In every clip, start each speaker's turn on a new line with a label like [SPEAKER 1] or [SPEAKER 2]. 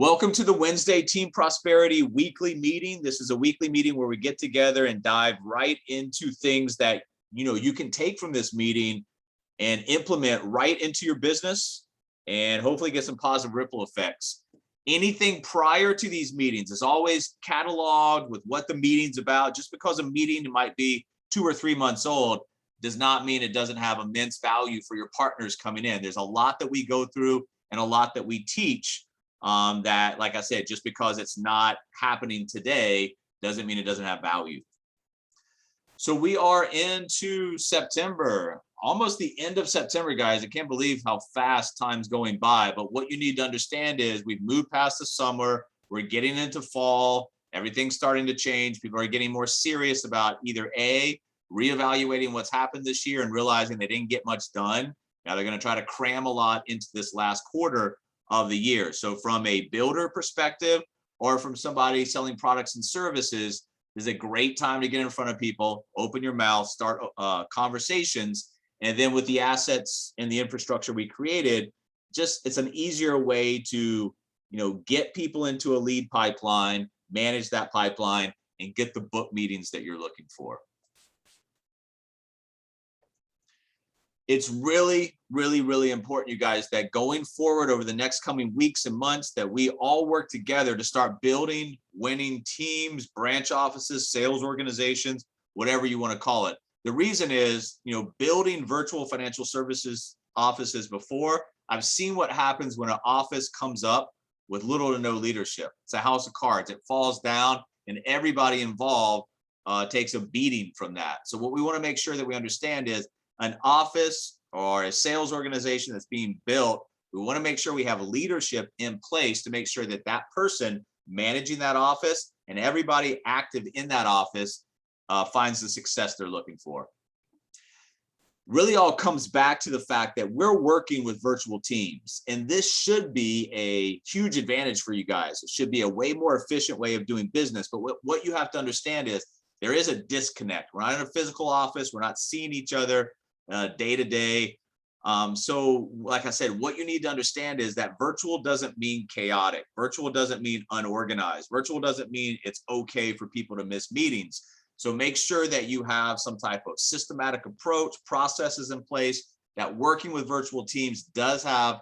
[SPEAKER 1] Welcome to the Wednesday Team Prosperity weekly meeting. This is a weekly meeting where we get together and dive right into things that you can take from this meeting and implement right into your business and hopefully get some positive ripple effects. Anything prior to these meetings is always cataloged with what the meeting's about. Just because a meeting might be 2 or 3 months old does not mean it doesn't have immense value for your partners coming in. There's a lot that we go through and a lot that we teach. That, like I said, just because it's not happening today doesn't mean it doesn't have value. So we are into September, almost the end of September, guys. I can't believe how fast time's going by. But what you need to understand is we've moved past the summer. We're getting into fall. Everything's starting to change. People are getting more serious about either A, reevaluating what's happened this year and realizing they didn't get much done. Now they're going to try to cram a lot into this last quarter of the year. So from a builder perspective or from somebody selling products and services, this is a great time to get in front of people, open your mouth, start conversations. And then with the assets and the infrastructure we created, it's an easier way to get people into a lead pipeline, manage that pipeline, and get the book meetings that you're looking for. It's really, really, really important, you guys, that going forward over the next coming weeks and months, that we all work together to start building winning teams, branch offices, sales organizations, whatever you want to call it. The reason is, building virtual financial services offices before, I've seen what happens when an office comes up with little to no leadership. It's a house of cards. It falls down and everybody involved takes a beating from that. So what we want to make sure that we understand is, an office or a sales organization that's being built, we want to make sure we have leadership in place to make sure that that person managing that office and everybody active in that office finds the success they're looking for. Really all comes back to the fact that we're working with virtual teams, and this should be a huge advantage for you guys. It should be a way more efficient way of doing business. But what you have to understand is there is a disconnect. We're not in a physical office. We're not seeing each other day to day. So like I said, what you need to understand is that virtual doesn't mean chaotic. Virtual doesn't mean unorganized. Virtual doesn't mean it's okay for people to miss meetings. So make sure that you have some type of systematic approach, processes in place, that working with virtual teams does have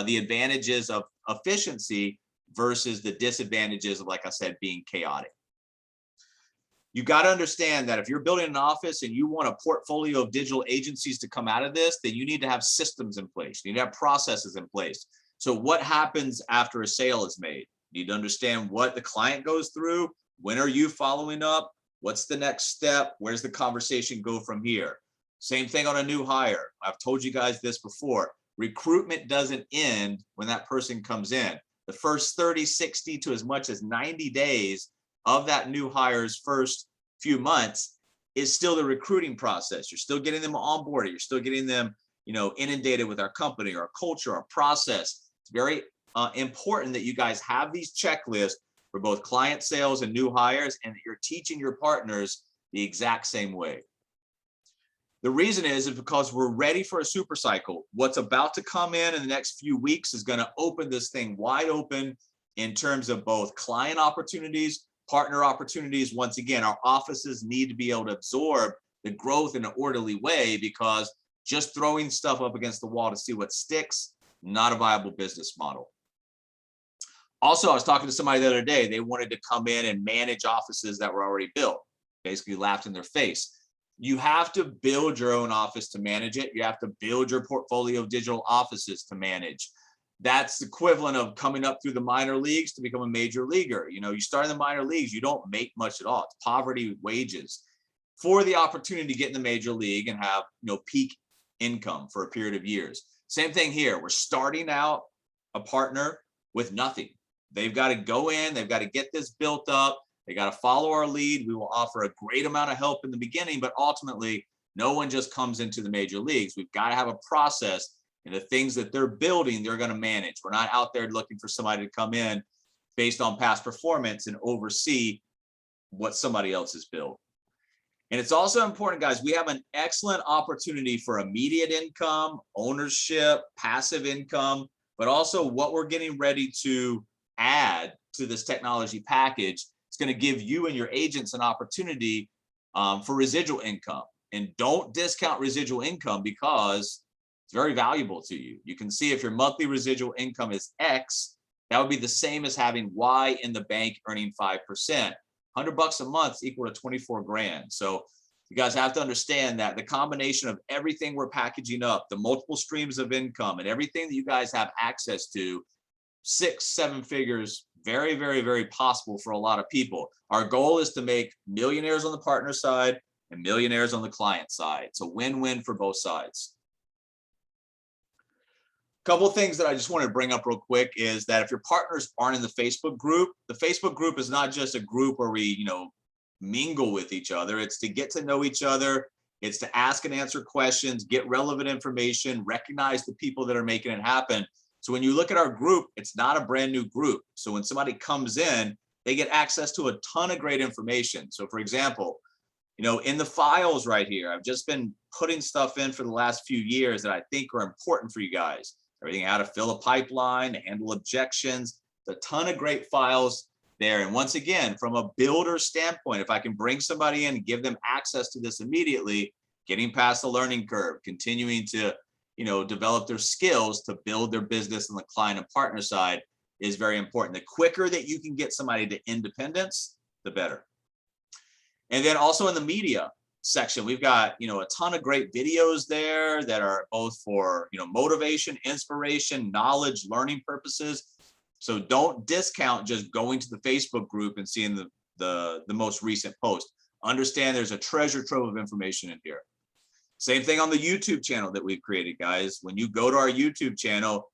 [SPEAKER 1] the advantages of efficiency versus the disadvantages of, like I said, being chaotic. You got to understand that if you're building an office and you want a portfolio of digital agencies to come out of this, then you need to have systems in place. You need to have processes in place. So what happens after a sale is made? You need to understand what the client goes through. When are you following up? What's the next step? Where's the conversation go from here? Same thing on a new hire. I've told you guys this before. Recruitment doesn't end when that person comes in. The first 30, 60 to as much as 90 days of that new hire's first few months is still the recruiting process. You're still getting them onboarded. You're still getting them, inundated with our company, our culture, our process. It's very important that you guys have these checklists for both client sales and new hires, and that you're teaching your partners the exact same way. The reason is because we're ready for a super cycle. What's about to come in the next few weeks is going to open this thing wide open in terms of both client opportunities, partner opportunities. Once again, our offices need to be able to absorb the growth in an orderly way, because just throwing stuff up against the wall to see what sticks, not a viable business model. Also, I was talking to somebody the other day. They wanted to come in and manage offices that were already built. Basically laughed in their face. You have to build your own office to manage it. You have to build your portfolio of digital offices to manage. That's equivalent of coming up through the minor leagues to become a major leaguer. You start in the minor leagues, you don't make much at all. It's poverty wages for the opportunity to get in the major league and have, peak income for a period of years. Same thing here. We're starting out a partner with nothing. They've got to go in, they've got to get this built up. They got to follow our lead. We will offer a great amount of help in the beginning, but ultimately no one just comes into the major leagues. We've got to have a process. And the things that they're building, they're going to manage. We're not out there looking for somebody to come in based on past performance and oversee what somebody else has built. And it's also important, guys, we have an excellent opportunity for immediate income, ownership, passive income, but also what we're getting ready to add to this technology package. It's going to give you and your agents an opportunity for residual income. And don't discount residual income because it's very valuable to you. You can see if your monthly residual income is X, that would be the same as having Y in the bank earning 5%. $100 a month equal to 24 grand. So you guys have to understand that the combination of everything we're packaging up, the multiple streams of income and everything that you guys have access to, 6-7 figures, very, very, very possible for a lot of people. Our goal is to make millionaires on the partner side and millionaires on the client side. It's a win-win for both sides. A couple of things that I just wanted to bring up real quick is that if your partners aren't in the Facebook group is not just a group where we, mingle with each other. It's to get to know each other. It's to ask and answer questions, get relevant information, recognize the people that are making it happen. So when you look at our group, it's not a brand new group. So when somebody comes in, they get access to a ton of great information. So for example, in the files right here, I've just been putting stuff in for the last few years that I think are important for you guys. Everything how to fill a pipeline, to handle objections, a ton of great files there. And once again, from a builder standpoint, if I can bring somebody in and give them access to this immediately, getting past the learning curve, continuing to, develop their skills to build their business on the client and partner side is very important. The quicker that you can get somebody to independence, the better. And then also in the media section, we've got, a ton of great videos there that are both for, motivation, inspiration, knowledge, learning purposes. So don't discount just going to the Facebook group and seeing the most recent post. Understand there's a treasure trove of information in here. Same thing on the YouTube channel that we've created, guys. When you go to our YouTube channel,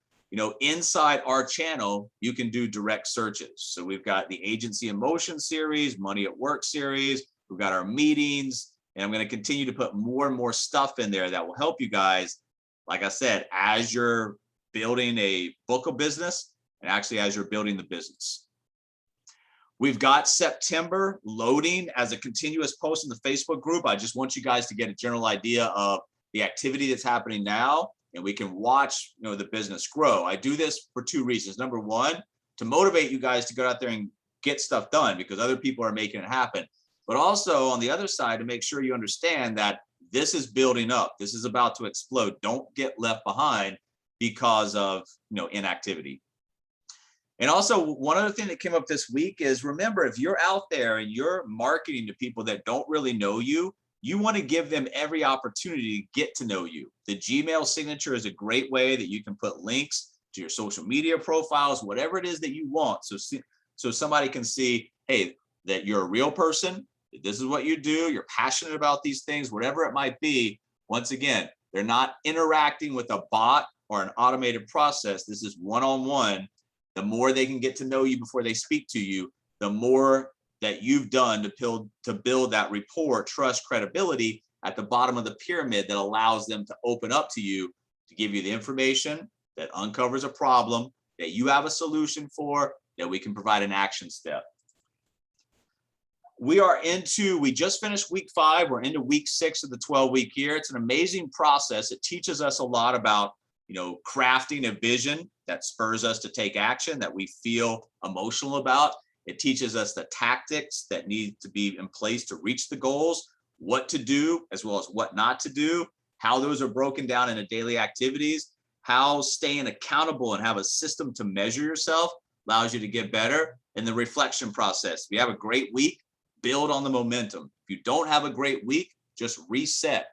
[SPEAKER 1] inside our channel, you can do direct searches. So we've got the Agency in Motion series, Money at Work series. We've got our meetings, and I'm going to continue to put more and more stuff in there that will help you guys. Like I said, as you're building a book of business, and actually as you're building the business. We've got September loading as a continuous post in the Facebook group. I just want you guys to get a general idea of the activity that's happening now, and we can watch the business grow. I do this for two reasons. Number one, to motivate you guys to go out there and get stuff done because other people are making it happen. But also on the other side, to make sure you understand that this is building up. This is about to explode. Don't get left behind because of inactivity. And also one other thing that came up this week is, remember, if you're out there and you're marketing to people that don't really know you, you want to give them every opportunity to get to know you. The Gmail signature is a great way that you can put links to your social media profiles, whatever it is that you want. So somebody can see, hey, that you're a real person. This is what you do. You're passionate about these things, whatever it might be. Once again, they're not interacting with a bot or an automated process. This is one-on-one. The more they can get to know you before they speak to you, the more that you've done to build that rapport, trust, credibility at the bottom of the pyramid that allows them to open up to you, to give you the information that uncovers a problem that you have a solution for, that we can provide an action step. We just finished week 5. We're into week 6 of the 12-week year. It's an amazing process. It teaches us a lot about crafting a vision that spurs us to take action that we feel emotional about. It teaches us the tactics that need to be in place to reach the goals, what to do, as well as what not to do, how those are broken down into daily activities, how staying accountable and have a system to measure yourself allows you to get better, and the reflection process. If you have a great week, build on the momentum. If you don't have a great week, just reset.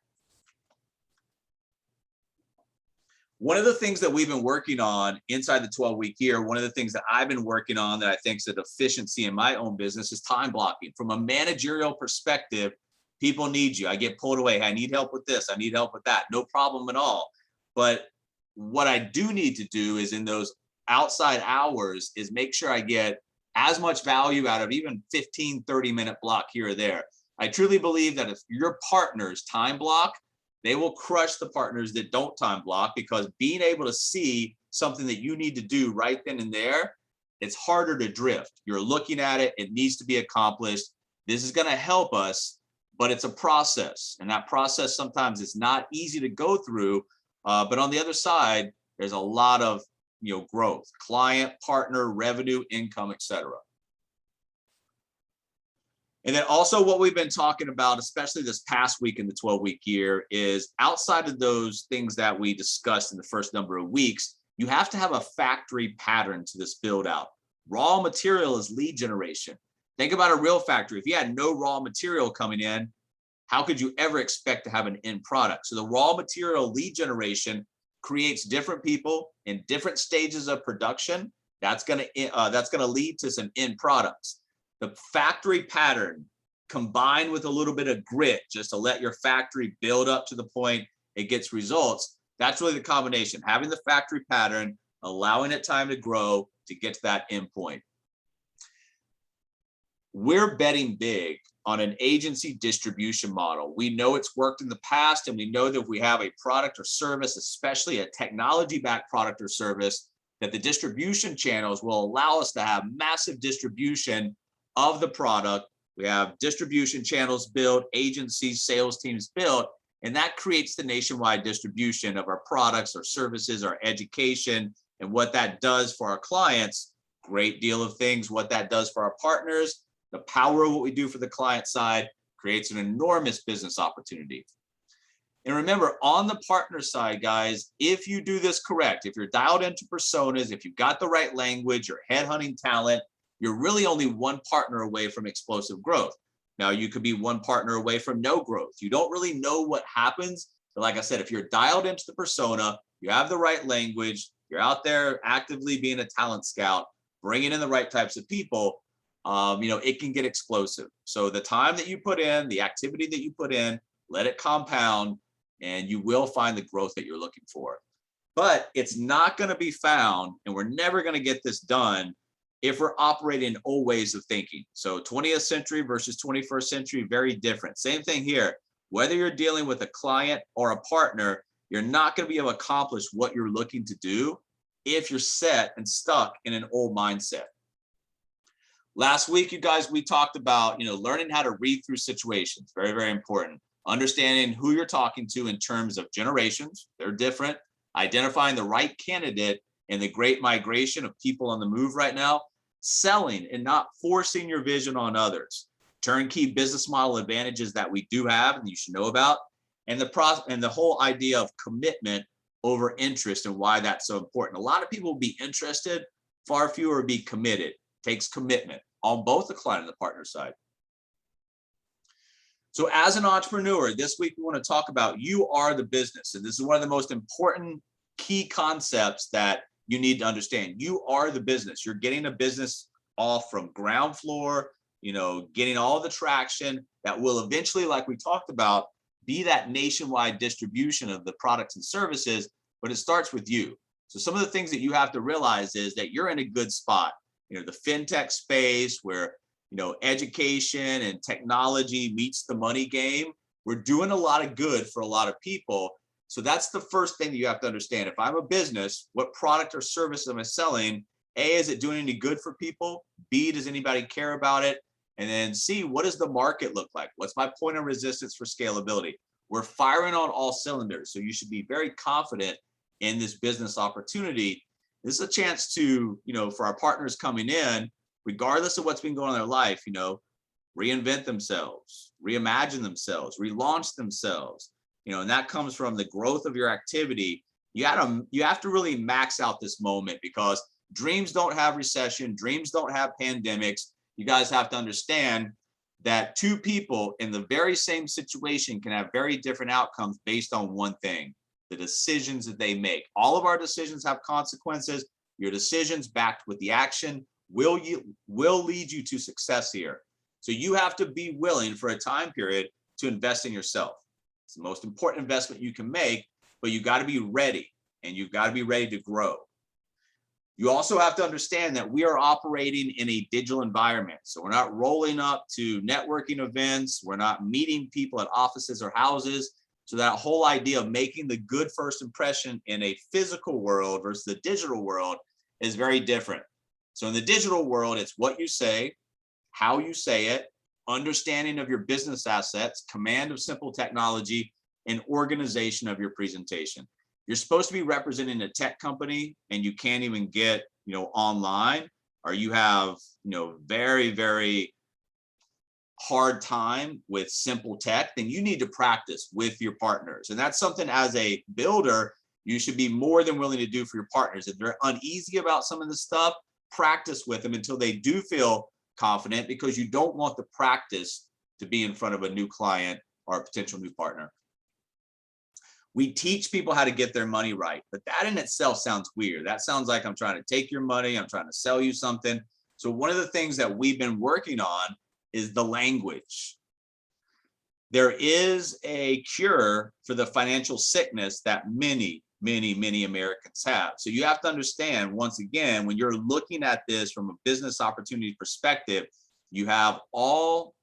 [SPEAKER 1] One of the things that we've been working on inside the 12-week year, one of the things that I've been working on that I think is a deficiency in my own business is time blocking. From a managerial perspective, people need you. I get pulled away. Hey, I need help with this. I need help with that. No problem at all. But what I do need to do is in those outside hours is make sure I get as much value out of even 15, 30-minute block here or there. I truly believe that if your partners time block, they will crush the partners that don't time block, because being able to see something that you need to do right then and there, it's harder to drift. You're looking at it, it needs to be accomplished. This is going to help us, but it's a process. And that process sometimes is not easy to go through. But on the other side, there's a lot of growth, client, partner, revenue, income, etc. And then also what we've been talking about, especially this past week in the 12-week year, is outside of those things that we discussed in the first number of weeks, you have to have a factory pattern to this build out. Raw material is lead generation. Think about a real factory. If you had no raw material coming in, how could you ever expect to have an end product? So the raw material lead generation creates different people in different stages of production. That's going to lead to some end products. The factory pattern combined with a little bit of grit, just to let your factory build up to the point it gets results. That's really the combination. Having the factory pattern, allowing it time to grow to get to that end point. We're betting big on an agency distribution model. We know it's worked in the past, and we know that if we have a product or service, especially a technology-backed product or service, that the distribution channels will allow us to have massive distribution of the product. We have distribution channels built, agencies, sales teams built, and that creates the nationwide distribution of our products, our services, our education, and what that does for our clients. Great deal of things. What that does for our partners, the power of what we do for the client side creates an enormous business opportunity. And remember, on the partner side, guys, if you do this correct, if you're dialed into personas, if you've got the right language, you're headhunting talent, you're really only one partner away from explosive growth. Now, you could be one partner away from no growth. You don't really know what happens. But like I said, if you're dialed into the persona, you have the right language, you're out there actively being a talent scout, bringing in the right types of people, it can get explosive. So the time that you put in, the activity that you put in, let it compound, and you will find the growth that you're looking for. But it's not going to be found, and we're never going to get this done if we're operating in old ways of thinking. So 20th century versus 21st century, very different. Same thing here. Whether you're dealing with a client or a partner, you're not going to be able to accomplish what you're looking to do if you're set and stuck in an old mindset. Last week, you guys, we talked about, learning how to read through situations. Very, very important. Understanding who you're talking to in terms of generations. They're different. Identifying the right candidate in the great migration of people on the move right now. Selling and not forcing your vision on others. Turnkey business model advantages that we do have and you should know about. And the whole idea of commitment over interest and why that's so important. A lot of people will be interested, far fewer will be committed. Takes commitment on both the client and the partner side. So as an entrepreneur, this week we want to talk about you are the business. And this is one of the most important key concepts that you need to understand. You are the business. You're getting a business off from ground floor, getting all the traction that will eventually, like we talked about, be that nationwide distribution of the products and services, but it starts with you. So some of the things that you have to realize is that you're in a good spot. The fintech space where, education and technology meets the money game. We're doing a lot of good for a lot of people. So that's the first thing you have to understand. If I'm a business, what product or service am I selling? A, is it doing any good for people? B, does anybody care about it? And then C, what does the market look like? What's my point of resistance for scalability? We're firing on all cylinders. So you should be very confident in this business opportunity. This is a chance to, for our partners coming in, regardless of what's been going on in their life, reinvent themselves, reimagine themselves, relaunch themselves. And that comes from the growth of your activity. You have to really max out this moment because dreams don't have recession. Dreams don't have pandemics. You guys have to understand that two people in the very same situation can have very different outcomes based on one thing, the decisions that they make. All of our decisions have consequences. Your decisions backed with the action will lead you to success here. So you have to be willing for a time period to invest in yourself. It's the most important investment you can make, but you got to be ready and you've got to be ready to grow. You also have to understand that we are operating in a digital environment. So we're not rolling up to networking events. We're not meeting people at offices or houses. So that whole idea of making the good first impression in a physical world versus the digital world is very different. So in the digital world, it's what you say, how you say it, understanding of your business assets, command of simple technology, and organization of your presentation. If you're supposed to be representing a tech company and you can't even get, online, or you have, very, very hard time with simple tech, then you need to practice with your partners. And that's something as a builder, you should be more than willing to do for your partners. If they're uneasy about some of the stuff, practice with them until they do feel confident, because you don't want the practice to be in front of a new client or a potential new partner. We teach people how to get their money right, but that in itself sounds weird. That sounds like I'm trying to take your money, I'm trying to sell you something. So one of the things that we've been working on is the language. There is a cure for the financial sickness that many, many, many Americans have. So you have to understand, once again, when you're looking at this from a business opportunity perspective, you have all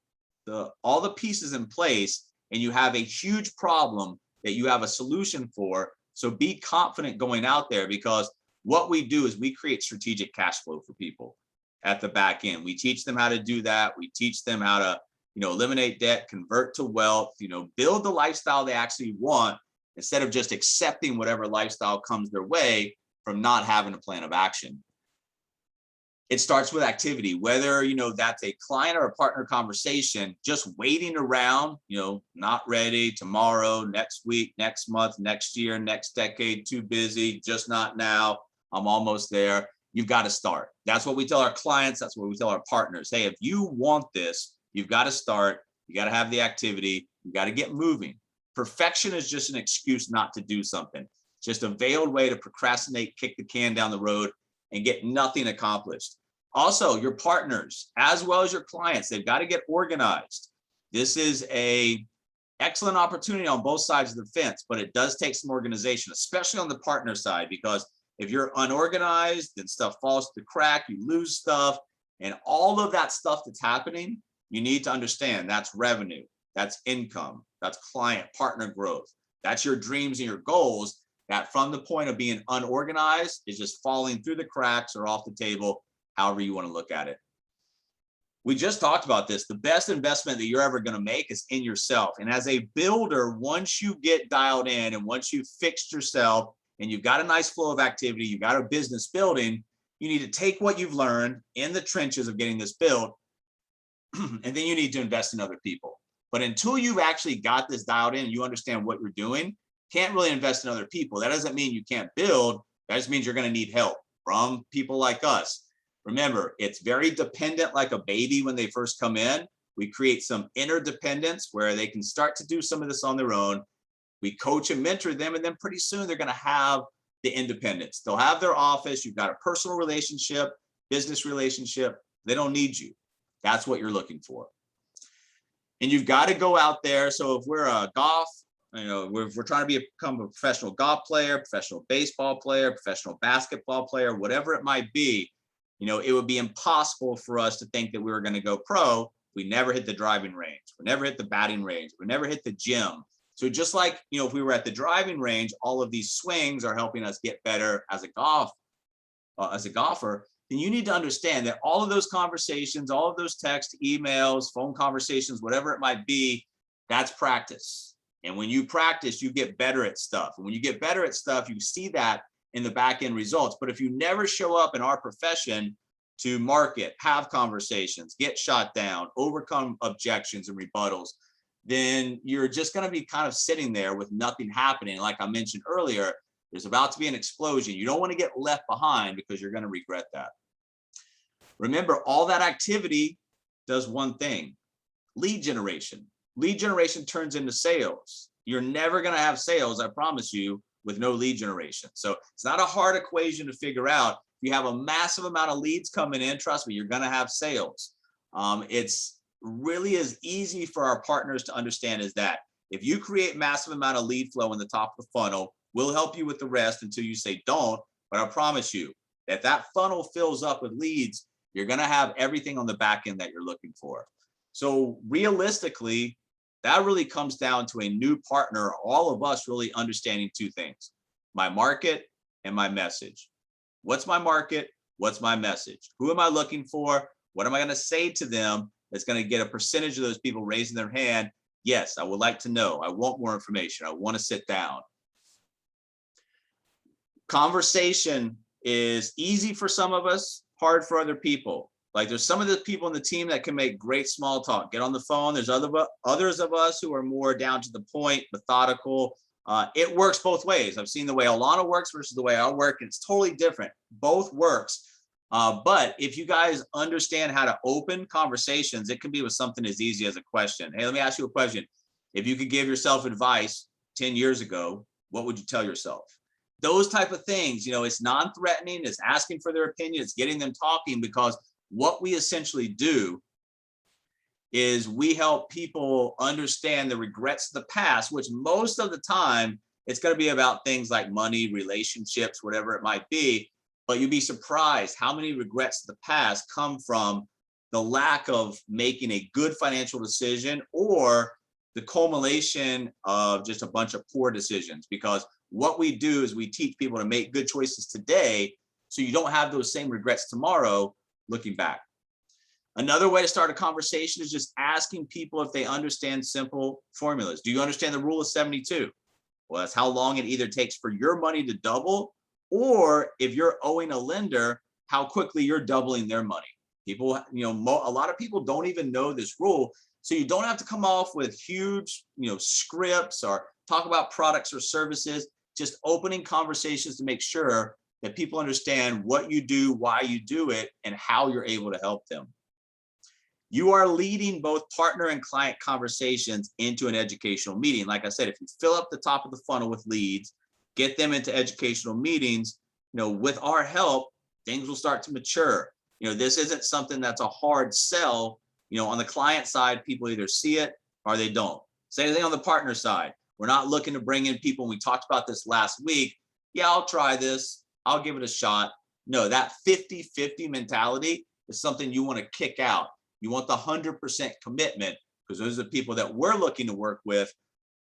[SPEAKER 1] the pieces in place, and you have a huge problem that you have a solution for. So be confident going out there, because what we do is we create strategic cash flow for people at the back end. We teach them how to do that. We teach them how to, eliminate debt, convert to wealth, build the lifestyle they actually want, instead of just accepting whatever lifestyle comes their way from not having a plan of action. It starts with activity, whether, that's a client or a partner conversation, just waiting around, not ready, tomorrow, next week, next month, next year, next decade, too busy, just not now, I'm almost there. You've got to start. That's what we tell our clients. That's what we tell our partners. Hey, if you want this, you've got to start. You got to have the activity. You got to get moving. Perfection is just an excuse not to do something. Just a veiled way to procrastinate, kick the can down the road, and get nothing accomplished. Also, your partners, as well as your clients, they've got to get organized. This is an excellent opportunity on both sides of the fence, but it does take some organization, especially on the partner side, because if you're unorganized, then stuff falls to the crack, you lose stuff, and all of that stuff that's happening, you need to understand that's revenue, that's income, that's client partner growth, that's your dreams and your goals, that from the point of being unorganized is just falling through the cracks or off the table, however you want to look at it. We just talked about this. The best investment that you're ever going to make is in yourself. And as a builder, once you get dialed in and once you've fixed yourself and you've got a nice flow of activity, you've got a business building, you need to take what you've learned in the trenches of getting this built, and then you need to invest in other people. But until you've actually got this dialed in and you understand what you're doing, can't really invest in other people. That doesn't mean you can't build. That just means you're going to need help from people like us. Remember, it's very dependent, like a baby when they first come in. We create some interdependence where they can start to do some of this on their own. We coach and mentor them, and then pretty soon they're going to have the independence. They'll have their office. You've got a personal relationship, business relationship. They don't need you. That's what you're looking for. And you've got to go out there. So if we're a golf, if we're trying to become a professional golf player, professional baseball player, professional basketball player, whatever it might be, it would be impossible for us to think that we were going to go pro if we never hit the driving range, we never hit the batting range, we never hit the gym. So just like, if we were at the driving range, all of these swings are helping us get better as a golfer, then you need to understand that all of those conversations, all of those texts, emails, phone conversations, whatever it might be, that's practice. And when you practice, you get better at stuff. And when you get better at stuff, you see that in the back end results. But if you never show up in our profession to market, have conversations, get shot down, overcome objections and rebuttals, then you're just going to be kind of sitting there with nothing happening. Like I mentioned earlier, there's about to be an explosion. You don't want to get left behind, because you're going to regret that. Remember, all that activity does one thing: lead generation. Lead generation turns into sales. You're never going to have sales, I promise you, with no lead generation. So it's not a hard equation to figure out. If you have a massive amount of leads coming in, trust me, you're going to have sales. It's really as easy for our partners to understand as that. If you create massive amount of lead flow in the top of the funnel, we'll help you with the rest until you say don't. But I promise you that that funnel fills up with leads, you're going to have everything on the back end that you're looking for. So realistically, that really comes down to a new partner, all of us really understanding two things: my market and my message. What's my market? What's my message? Who am I looking for? What am I going to say to them that's going to get a percentage of those people raising their hand? Yes, I would like to know. I want more information. I want to sit down. Conversation is easy for some of us, hard for other people. Like there's some of the people in the team that can make great small talk, get on the phone. There's others of us who are more down to the point, methodical. It works both ways. I've seen the way Alana works versus the way I work. And it's totally different. Both works. But if you guys understand how to open conversations, it can be with something as easy as a question. Hey, let me ask you a question. If you could give yourself advice 10 years ago, what would you tell yourself? Those type of things, it's non-threatening, it's asking for their opinion, it's getting them talking, because what we essentially do is we help people understand the regrets of the past, which most of the time it's going to be about things like money, relationships, whatever it might be. But you'd be surprised how many regrets of the past come from the lack of making a good financial decision or the culmination of just a bunch of poor decisions. Because what we do is we teach people to make good choices today so you don't have those same regrets tomorrow looking back. Another way to start a conversation is just asking people if they understand simple formulas. Do you understand the rule of 72? Well, that's how long it either takes for your money to double, or if you're owing a lender, how quickly you're doubling their money. People, a lot of people don't even know this rule. So you don't have to come off with huge, scripts or talk about products or services, just opening conversations to make sure that people understand what you do, why you do it, and how you're able to help them. You are leading both partner and client conversations into an educational meeting. Like I said, if you fill up the top of the funnel with leads, get them into educational meetings, with our help, things will start to mature. This isn't something that's a hard sell. On the client side, people either see it or they don't. Same thing on the partner side. We're not looking to bring in people. We talked about this last week. Yeah, I'll try this. I'll give it a shot. No, that 50-50 mentality is something you want to kick out. You want the 100% commitment, because those are the people that we're looking to work with,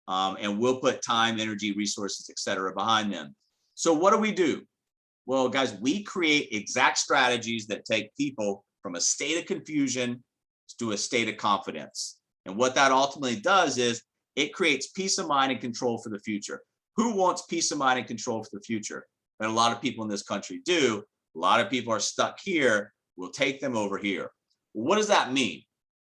[SPEAKER 1] and we'll put time, energy, resources, etc. behind them. So what do? Well, guys, we create exact strategies that take people from a state of confusion to a state of confidence. And what that ultimately does is it creates peace of mind and control for the future. Who wants peace of mind and control for the future? And a lot of people in this country do. A lot of people are stuck here. We'll take them over here. Well, what does that mean?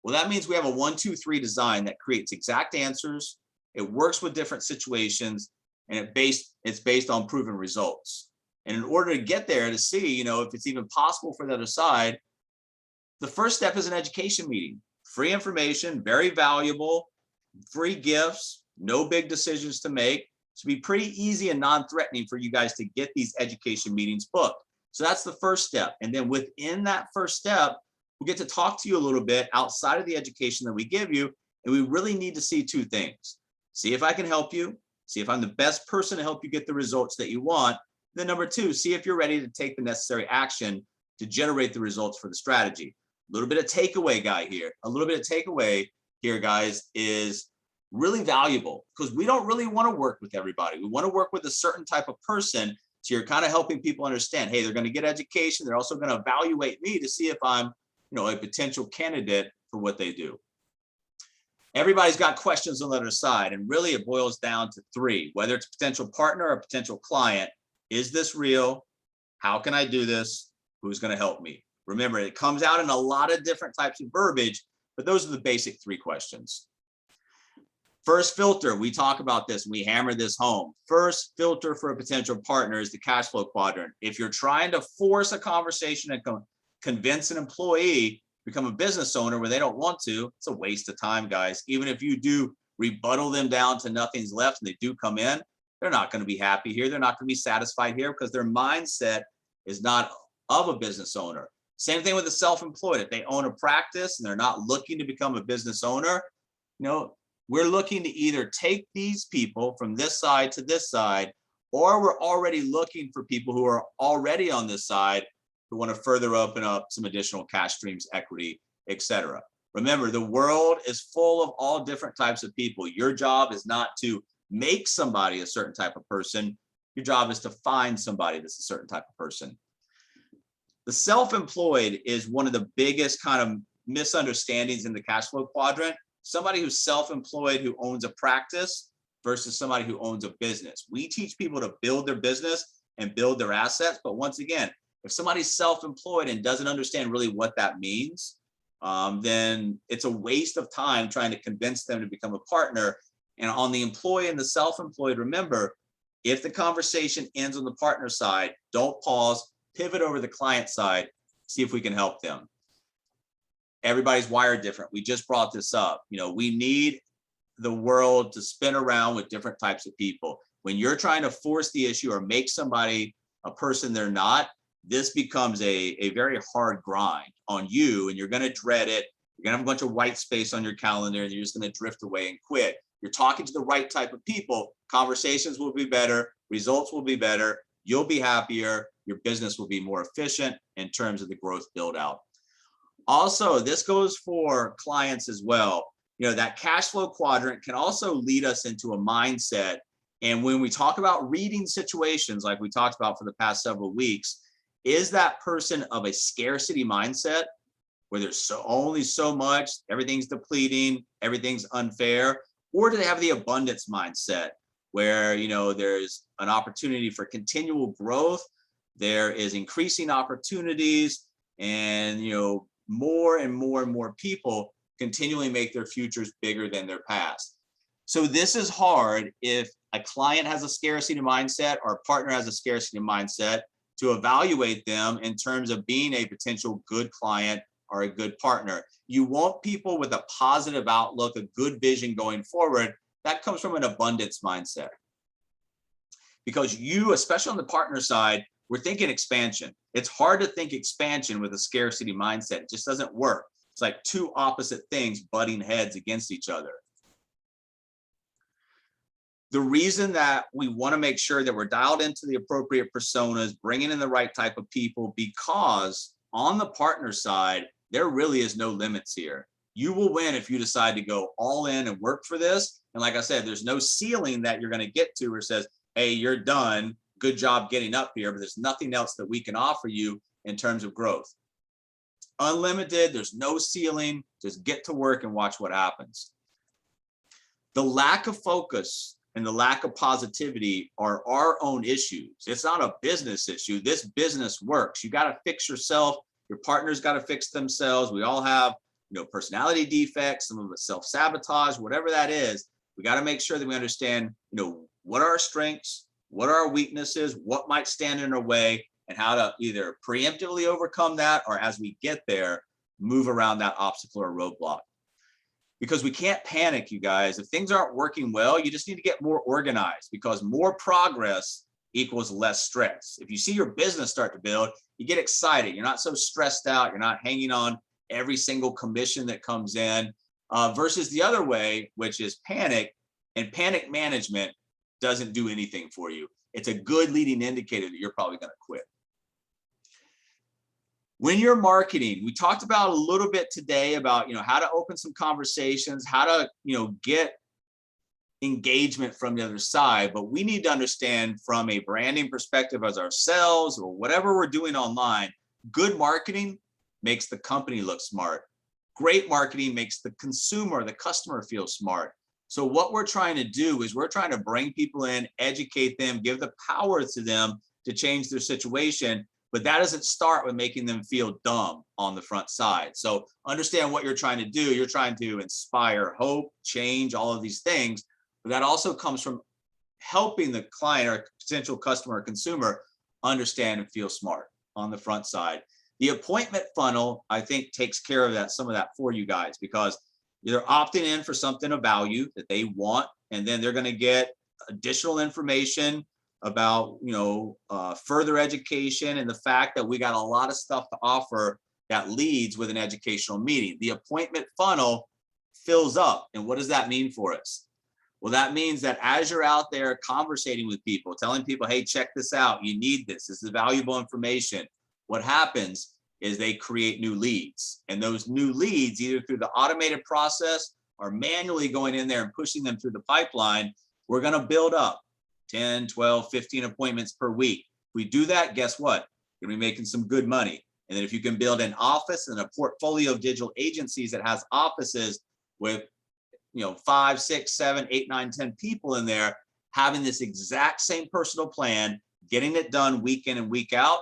[SPEAKER 1] Well, that means we have a 1, 2, 3 design that creates exact answers. It works with different situations, and it's based on proven results. And in order to get there, to see, if it's even possible for the other side, the first step is an education meeting. Free information, very valuable, free gifts, no big decisions to make. So it'd be pretty easy and non-threatening for you guys to get these education meetings booked. So that's the first step. And then within that first step, we'll get to talk to you a little bit outside of the education that we give you. And we really need to see 2 things. See if I can help you. See if I'm the best person to help you get the results that you want. Then number 2, see if you're ready to take the necessary action to generate the results for the strategy. A little bit of takeaway here, guys, is really valuable, because we don't really want to work with everybody. We want to work with a certain type of person. So you're kind of helping people understand, hey, they're going to get education. They're also going to evaluate me to see if I'm, a potential candidate for what they do. Everybody's got questions on the other side. And really it boils down to 3, whether it's a potential partner or a potential client. Is this real? How can I do this? Who's going to help me? Remember, it comes out in a lot of different types of verbiage, but those are the basic 3 questions. First filter, we talk about this, we hammer this home. First filter for a potential partner is the cash flow quadrant. If you're trying to force a conversation and convince an employee to become a business owner where they don't want to, it's a waste of time, guys. Even if you do rebuttal them down to nothing's left and they do come in, they're not going to be happy here. They're not going to be satisfied here because their mindset is not of a business owner. Same thing with the self-employed. If they own a practice and they're not looking to become a business owner, we're looking to either take these people from this side to this side, or we're already looking for people who are already on this side who want to further open up some additional cash streams, equity, etc. Remember, the world is full of all different types of people. Your job is not to make somebody a certain type of person. Your job is to find somebody that's a certain type of person. The self-employed is one of the biggest kind of misunderstandings in the cash flow quadrant. Somebody who's self-employed who owns a practice versus somebody who owns a business. We teach people to build their business and build their assets. But once again, if somebody's self-employed and doesn't understand really what that means, then it's a waste of time trying to convince them to become a partner. And on the employee and the self-employed, remember, if the conversation ends on the partner side, don't pause, pivot over the client side, see if we can help them. Everybody's wired different. We just brought this up. We need the world to spin around with different types of people. When you're trying to force the issue or make somebody a person they're not, this becomes a very hard grind on you, and you're going to dread it. You're going to have a bunch of white space on your calendar, and you're just going to drift away and quit. You're talking to the right type of people, conversations will be better, results will be better, you'll be happier, your business will be more efficient in terms of the growth build out. Also, this goes for clients as well. That cash flow quadrant can also lead us into a mindset. And when we talk about reading situations, like we talked about for the past several weeks, is that person of a scarcity mindset where there's only so much, everything's depleting, everything's unfair? Or do they have the abundance mindset where, there's an opportunity for continual growth, there is increasing opportunities, and, more and more and more people continually make their futures bigger than their past. So this is hard if a client has a scarcity mindset or a partner has a scarcity mindset, to evaluate them in terms of being a potential good client or a good partner. You want people with a positive outlook, a good vision going forward. That comes from an abundance mindset. Because you, especially on the partner side, we're thinking expansion. It's hard to think expansion with a scarcity mindset. It just doesn't work. It's like two opposite things butting heads against each other. The reason that we want to make sure that we're dialed into the appropriate personas, bringing in the right type of people, because on the partner side, there really is no limits here. You will win if you decide to go all in and work for this. And like I said, there's no ceiling that you're going to get to where it says, hey, you're done. Good job getting up here, but there's nothing else that we can offer you in terms of growth. Unlimited, there's no ceiling. Just get to work and watch what happens. The lack of focus and the lack of positivity are our own issues. It's not a business issue. This business works. You got to fix yourself. Your partner's got to fix themselves. We all have, personality defects, some of it self-sabotage, whatever that is. We got to make sure that we understand, what are our strengths, what are our weaknesses, what might stand in our way, and how to either preemptively overcome that, or as we get there, move around that obstacle or roadblock. Because we can't panic, you guys. If things aren't working well, you just need to get more organized, because more progress equals less stress. If you see your business start to build, you get excited. You're not so stressed out. You're not hanging on every single commission that comes in, versus the other way, which is panic. And panic management doesn't do anything for you. It's a good leading indicator that you're probably going to quit. When you're marketing, we talked about a little bit today about, how to open some conversations, how to, get engagement from the other side. But we need to understand from a branding perspective as ourselves, or whatever we're doing online, good marketing makes the company look smart. Great marketing makes the consumer, the customer feel smart. So what we're trying to do is we're trying to bring people in, educate them, give the power to them to change their situation. But that doesn't start with making them feel dumb on the front side. So understand what you're trying to do. You're trying to inspire hope, change, all of these things. But that also comes from helping the client or potential customer or consumer understand and feel smart on the front side. The appointment funnel, I think, takes care of that, some of that for you guys, because they're opting in for something of value that they want, and then they're going to get additional information about, further education, and the fact that we got a lot of stuff to offer that leads with an educational meeting. The appointment funnel fills up. And what does that mean for us? Well, that means that as you're out there conversating with people, telling people, hey, check this out, you need this, this is valuable information, what happens is they create new leads. And those new leads, either through the automated process or manually going in there and pushing them through the pipeline, we're going to build up 10, 12, 15 appointments per week. If we do that, guess what? You're going to be making some good money. And then if you can build an office and a portfolio of digital agencies that has offices with 5, 6, 7, 8, 9, 10 people in there, having this exact same personal plan, getting it done week in and week out.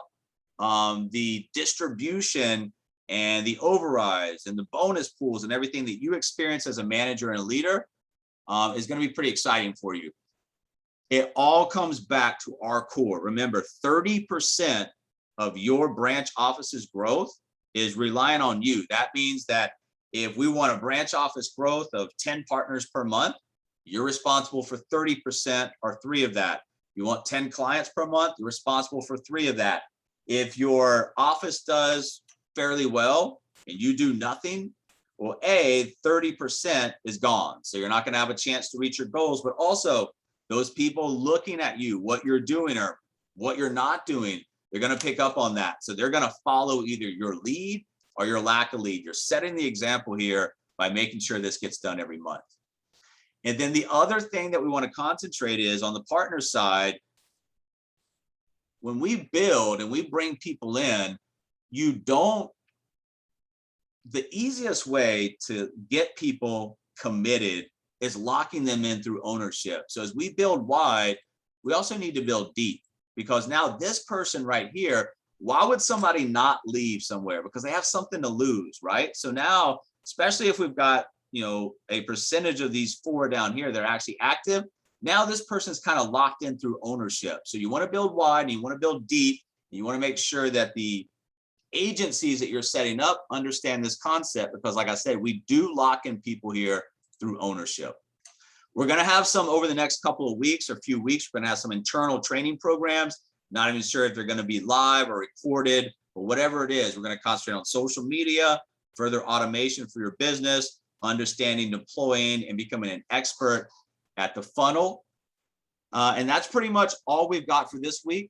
[SPEAKER 1] The distribution and the overrides and the bonus pools and everything that you experience as a manager and a leader is going to be pretty exciting for you. It all comes back to our core. Remember, 30% of your branch office's growth is relying on you. That means that if we want a branch office growth of 10 partners per month, you're responsible for 30% or 3 of that. You want 10 clients per month, you're responsible for 3 of that. If your office does fairly well and you do nothing, well, 30% is gone. So you're not going to have a chance to reach your goals, but also those people looking at you, what you're doing or what you're not doing, they're going to pick up on that. So they're going to follow either your lead or your lack of lead. You're setting the example here by making sure this gets done every month. And then the other thing that we want to concentrate is on the partner side. When we build and we bring people in, the easiest way to get people committed is locking them in through ownership. So as we build wide, we also need to build deep, because now this person right here, why would somebody not leave somewhere? Because they have something to lose, right? So now, especially if we've got, a percentage of these 4 down here that are actually active, now this person's kind of locked in through ownership. So you want to build wide and you want to build deep, and you want to make sure that the agencies that you're setting up understand this concept, because like I said, we do lock in people here through ownership. We're going to have some over the next couple of weeks or few weeks. We're going to have some internal training programs. Not even sure if they're going to be live or recorded, but whatever it is, we're going to concentrate on social media, further automation for your business, understanding, deploying, and becoming an expert at the funnel. And that's pretty much all we've got for this week.